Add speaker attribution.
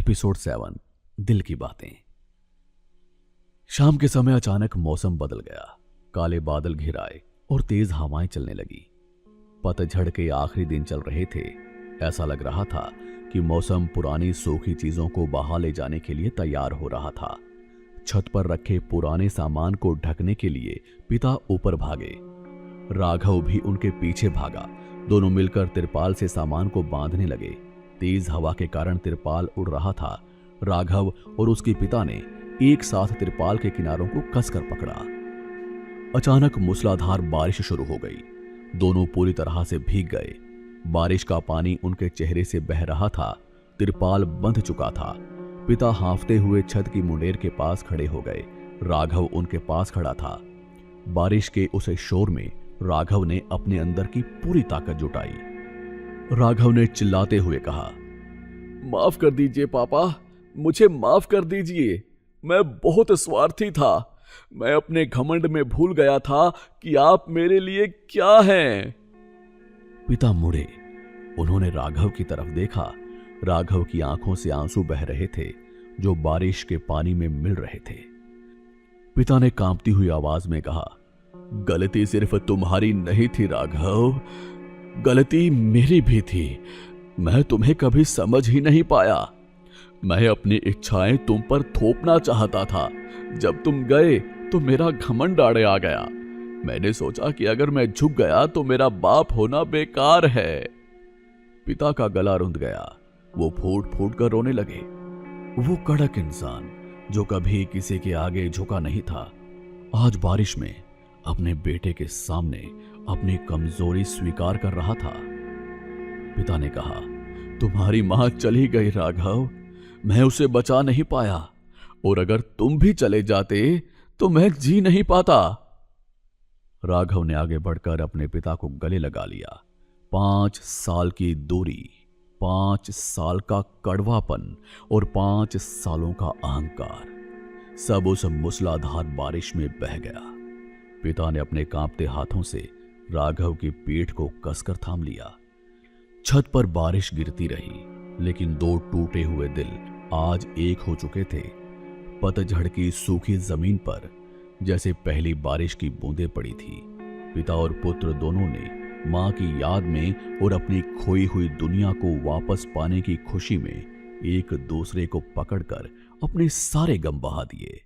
Speaker 1: Episode 7 दिल की बातें। शाम के समय अचानक मौसम बदल गया। काले बादल घिर आए और तेज हवाएं चलने लगी। पतझड़ के आखिरी दिन चल रहे थे। ऐसा लग रहा था कि मौसम पुरानी सूखी चीजों को बहा ले जाने के लिए तैयार हो रहा था। छत पर रखे पुराने सामान को ढकने के लिए पिता ऊपर भागे। राघव भी उनके पीछे भागा। दोनों मिलकर तिरपाल से सामान को बांधने लगे। तेज हवा के कारण तिरपाल उड़ रहा था। राघव और उसके पिता ने एक साथ तिरपाल के किनारों को कसकर पकड़ा। अचानक मूसलाधार बारिश शुरू हो गई। दोनों पूरी तरह से भीग गए। बारिश का पानी उनके चेहरे से बह रहा था। तिरपाल बंध चुका था। पिता हांफते हुए छत की मुंडेर के पास खड़े हो गए। राघव उनके पास खड़ा था। बारिश के उस शोर में राघव ने अपने अंदर की पूरी ताकत जुटाई। राघव ने चिल्लाते हुए कहा,
Speaker 2: माफ कर दीजिए पापा, मुझे माफ कर दीजिए। मैं बहुत स्वार्थी था। मैं अपने घमंड में भूल गया था कि आप मेरे लिए क्या हैं।
Speaker 1: पिता मुड़े। उन्होंने राघव की तरफ देखा। राघव की आंखों से आंसू बह रहे थे जो बारिश के पानी में मिल रहे थे। पिता ने कांपती हुई आवाज में कहा, गलती सिर्फ तुम्हारी नहीं थी राघव, गलती मेरी भी थी। मैं तुम्हें कभी समझ ही नहीं पाया। मैं अपनी इच्छाएं तुम पर थोपना चाहता था। जब तुम गए तो मेरा घमंड आड़े आ गया। मैंने सोचा कि अगर मैं झुक गया तो मेरा बाप होना बेकार है। पिता का गला रुंध गया। वो फूट फूट कर रोने लगे। वो कड़क इंसान जो कभी किसी के आगे झुका नहीं था, आज बारिश में अपने बेटे के सामने अपनी कमजोरी स्वीकार कर रहा था। पिता ने कहा, तुम्हारी मां चली गई राघव, मैं उसे बचा नहीं पाया, और अगर तुम भी चले जाते तो मैं जी नहीं पाता। राघव ने आगे बढ़कर अपने पिता को गले लगा लिया। 5 साल की दूरी, 5 साल का कड़वापन और 5 सालों का अहंकार, सब उस मूसलाधार बारिश में बह गया। पिता ने अपने कांपते हाथों से राघव की पीठ को कसकर थाम लिया। छत पर बारिश गिरती रही, लेकिन 2 टूटे हुए दिल आज एक हो चुके थे। पतझड़ की सूखी जमीन पर जैसे पहली बारिश की बूंदें पड़ी थी। पिता और पुत्र दोनों ने मां की याद में और अपनी खोई हुई दुनिया को वापस पाने की खुशी में एक दूसरे को पकड़कर अपने सारे गम बहा दिए।